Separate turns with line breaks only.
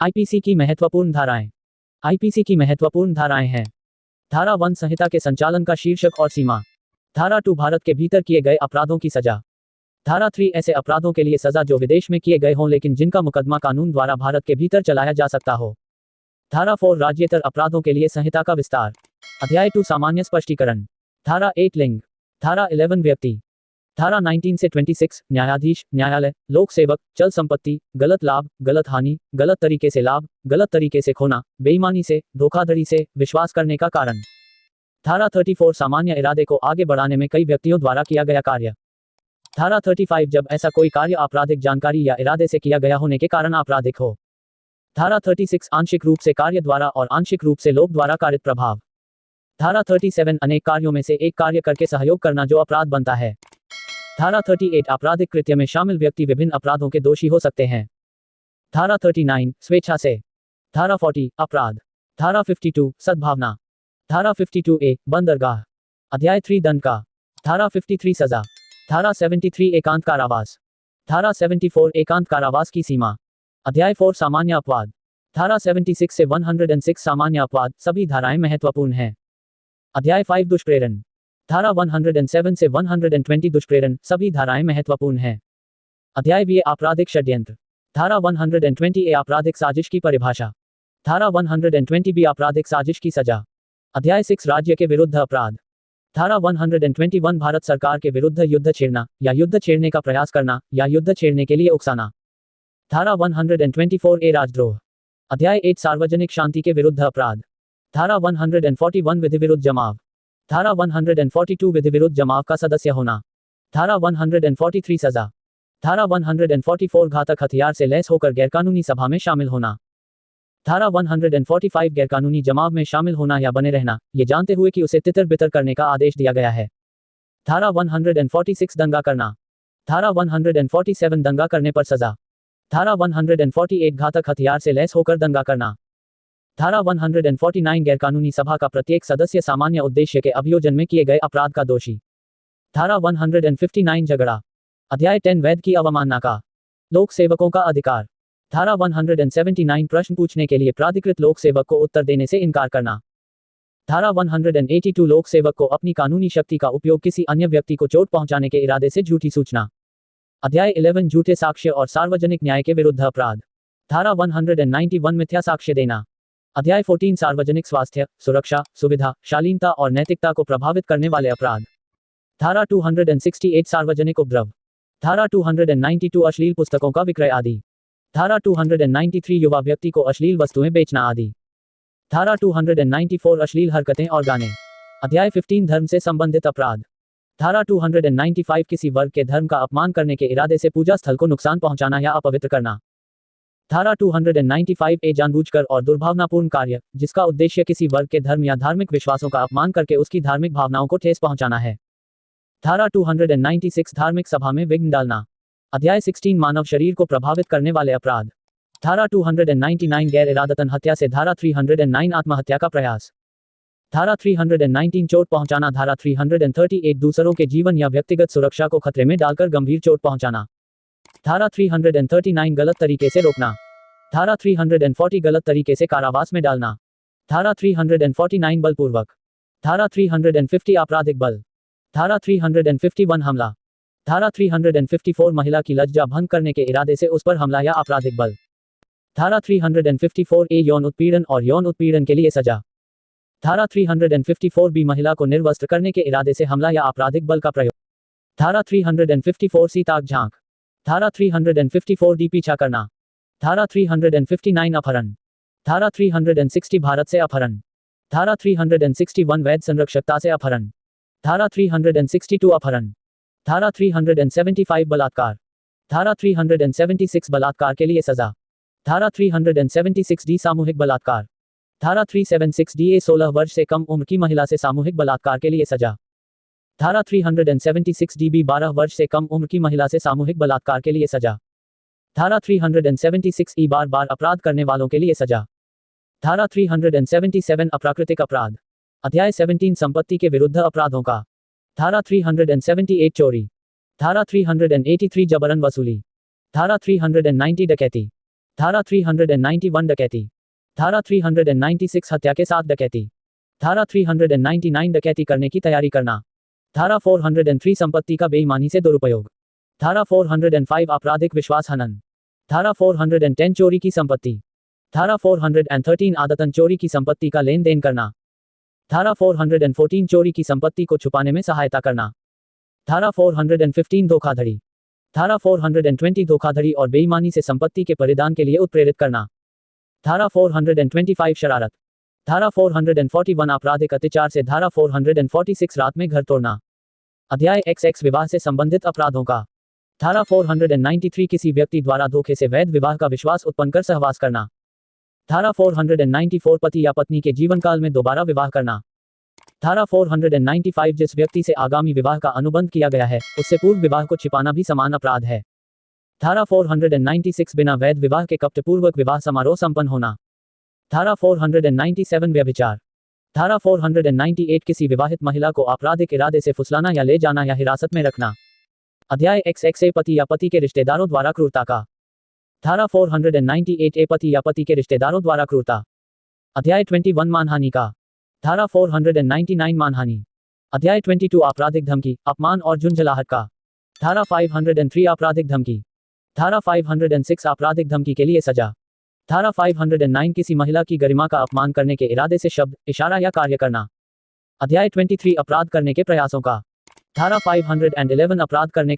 IPC की महत्वपूर्ण धाराएं। आईपीसी की महत्वपूर्ण धाराएं हैं। धारा 1 संहिता के संचालन का शीर्षक और सीमा। धारा 2 भारत के भीतर किए गए अपराधों की सजा। धारा 3 ऐसे अपराधों के लिए सजा जो विदेश में किए गए हों लेकिन जिनका मुकदमा कानून द्वारा भारत के भीतर चलाया जा सकता हो। धारा 4 राज्येतर अपराधों के लिए संहिता का विस्तार। अध्याय 2 सामान्य स्पष्टीकरण। धारा 8 लिंग। धारा 11 व्यक्ति। धारा 19 से 26 न्यायाधीश, न्यायालय, लोक सेवक, चल संपत्ति, गलत लाभ, गलत हानि, गलत तरीके से लाभ, गलत तरीके से खोना, बेईमानी से, धोखाधड़ी से, विश्वास करने का कारण। धारा 34 सामान्य इरादे को आगे बढ़ाने में कई व्यक्तियों द्वारा किया गया कार्य। धारा 35 जब ऐसा कोई कार्य आपराधिक जानकारी या इरादे से किया गया होने के कारण आपराधिक हो। धारा 36 आंशिक रूप से कार्य द्वारा और आंशिक रूप से लोक द्वारा कारित प्रभाव। धारा 37 अनेक कार्यों में से एक कार्य करके सहयोग करना जो अपराध बनता है। धारा 38 आपराधिक कृत्य में शामिल व्यक्ति विभिन्न अपराधों के दोषी हो सकते हैं। धारा 39 स्वेच्छा से। धारा 40 अपराध। धारा 52 सद्भावना। धारा 52A बंदरगाह। अध्याय 3 दंड का। धारा 53 सजा। धारा 73 एकांत कारावास। धारा 74 एकांत कारावास की सीमा। अध्याय 4 सामान्य अपवाद। धारा 76 से 106 सामान्य अपवाद सभी धाराएं महत्वपूर्ण हैं। अध्याय 5 दुष्प्रेरण। धारा 107 से 120 दुष्प्रेरण सभी धाराएं महत्वपूर्ण हैं। अध्याय 20 आपराधिक षड्यंत्र। धारा 120A आपराधिक साजिश की परिभाषा। धारा 120B आपराधिक साजिश की सजा। अध्याय 6 राज्य के विरुद्ध अपराध। धारा 121 भारत सरकार के विरुद्ध युद्ध छेड़ना या युद्ध छेड़ने का प्रयास करना या युद्ध छेड़ने के लिए उकसाना। धारा 124A राजद्रोह। अध्याय 8 सार्वजनिक शांति के विरुद्ध अपराध। धारा 141 विधि विरुद्ध जमाव। धारा 142 विधि विरुद्ध जमाव का सदस्य होना। धारा 143 सजा। धारा 144 घातक हथियार से लैस होकर गैरकानूनी सभा में शामिल होना। धारा 145 गैरकानूनी जमाव में शामिल होना या बने रहना ये जानते हुए कि उसे तितर बितर करने का आदेश दिया गया है। धारा 146 दंगा करना। धारा 147 दंगा करने पर सजा। धारा 148 घातक हथियार से लैस होकर दंगा करना। धारा 149 गैरकानूनी सभा का प्रत्येक सदस्य सामान्य उद्देश्य के अभियोजन में किए गए अपराध का दोषी। धारा 159 झगड़ा। अध्याय 10 वैध की अवमानना का। लोक सेवकों का अधिकार। धारा 179 प्रश्न पूछने के लिए प्राधिकृत लोक सेवक को उत्तर देने से इनकार करना। धारा 182 लोक सेवक को अपनी कानूनी शक्ति का उपयोग किसी अन्य व्यक्ति को चोट पहुंचाने के इरादे से झूठी सूचना। अध्याय 11 झूठे साक्ष्य और सार्वजनिक न्याय के विरुद्ध अपराध। धारा 191 मिथ्या साक्ष्य देना। अध्याय 14 सार्वजनिक स्वास्थ्य, सुरक्षा, सुविधा, शालीनता और नैतिकता को प्रभावित करने वाले अपराध। धारा 268 सार्वजनिक उपद्रव। धारा 292 अश्लील पुस्तकों का विक्रय आदि। धारा 293 युवा व्यक्ति को अश्लील वस्तुएं बेचना आदि। धारा 294 अश्लील हरकतें और गाने। अध्याय 15 धर्म से संबंधित अपराध। धारा 295 किसी वर्ग के धर्म का अपमान करने के इरादे से पूजा स्थल को नुकसान पहुंचाना या अपवित्र करना। धारा 295A जानबूझकर और दुर्भावनापूर्ण कार्य जिसका उद्देश्य किसी वर्ग के धर्म या धार्मिक विश्वासों का अपमान करके उसकी धार्मिक भावनाओं को ठेस पहुंचाना है। धारा 296 धार्मिक सभा में विघ्न डालना। अध्याय 16 मानव शरीर को प्रभावित करने वाले अपराध। धारा 299 गैर इरादतन हत्या से धारा 309 आत्महत्या का प्रयास। धारा 319 चोट पहुंचाना। धारा 338 दूसरों के जीवन या व्यक्तिगत सुरक्षा को खतरे में डालकर गंभीर चोट पहुंचाना। धारा 339 गलत तरीके से रोकना। धारा 340 गलत तरीके से कारावास में डालना। धारा 349 बलपूर्वक। धारा 350 आपराधिक बल। धारा 351 हमला। धारा 354 महिला की लज्जा भंग करने के इरादे से उस पर हमला या आपराधिक बल। धारा 354A यौन उत्पीड़न और यौन उत्पीड़न के लिए सजा। धारा 354B महिला को निर्वस्त्र करने के इरादे से हमला या आपराधिक बल का प्रयोग। धारा 354C ताक झांक। धारा 354D पीछा करना। धारा 359 अपहरण। धारा 360 भारत से अपहरण। धारा 361 वैध संरक्षकता से अपहरण। धारा 362 अपहरण। धारा 375 बलात्कार। धारा 376 बलात्कार के लिए सजा। धारा 376D सामूहिक बलात्कार। धारा 376DA 16 वर्ष से कम उम्र की महिला से सामूहिक बलात्कार के लिए सजा। धारा 376DB 12 वर्ष से कम उम्र की महिला से सामूहिक बलात्कार के लिए सजा। धारा 376E बार बार अपराध करने वालों के लिए सजा। धारा 377 अप्राकृतिक अपराध। अध्याय 17 संपत्ति के विरुद्ध अपराधों का। धारा 378 चोरी। धारा 383 जबरन वसूली। धारा 390 डकैती। धारा 391 डकैती। धारा 396 हत्या के साथ डकैती। धारा 399 डकैती करने की तैयारी करना। धारा 403 संपत्ति का बेईमानी से दुरुपयोग। धारा 405 आपराधिक विश्वास हनन। धारा 410 चोरी की संपत्ति। धारा 413 आदतन चोरी की संपत्ति का लेन देन करना। धारा 414 चोरी की संपत्ति को छुपाने में सहायता करना। धारा 415 धोखाधड़ी। धारा 420 धोखाधड़ी और बेईमानी से संपत्ति के परिधान के लिए उत्प्रेरित करना। धारा 425 शरारत। धारा 441 आपराधिक अत्याचार से धारा 446 रात में घर तोड़ना। अध्याय XX विवाह से संबंधित अपराधों का। धारा 493 किसी व्यक्ति द्वारा धोखे से वैध विवाह का विश्वास उत्पन्न कर सहवास करना। धारा 494 पति या पत्नी के जीवन काल में दोबारा विवाह करना। धारा 495 जिस व्यक्ति से आगामी विवाह का अनुबंध किया गया है उससे पूर्व विवाह को छिपाना भी समान अपराध है। धारा 496 बिना वैध विवाह के कपटपूर्वक विवाह समारोह संपन्न होना। धारा 497 व्यभिचार। धारा 498 किसी विवाहित महिला को आपराधिक इरादे से फुसलाना या ले जाना या हिरासत में रखना। अध्याय XX पति या पति के रिश्तेदारों द्वारा क्रूरता का। धारा 498 पति या पति के रिश्तेदारों द्वारा क्रूरता। अध्याय 21 मानहानि का। धारा 499 मानहानि। अध्याय 22 आपराधिक धमकी, अपमान और झुंझलाहट का। धारा 503 आपराधिक धमकी। धारा 506 आपराधिक धमकी के लिए सजा। धारा 509 किसी महिला की गरिमा का अपमान करने के इरादे से शब्द, इशारा या कार्य करना। अध्याय 23 अपराध करने के प्रयासों का। धारा 511 अपराध करने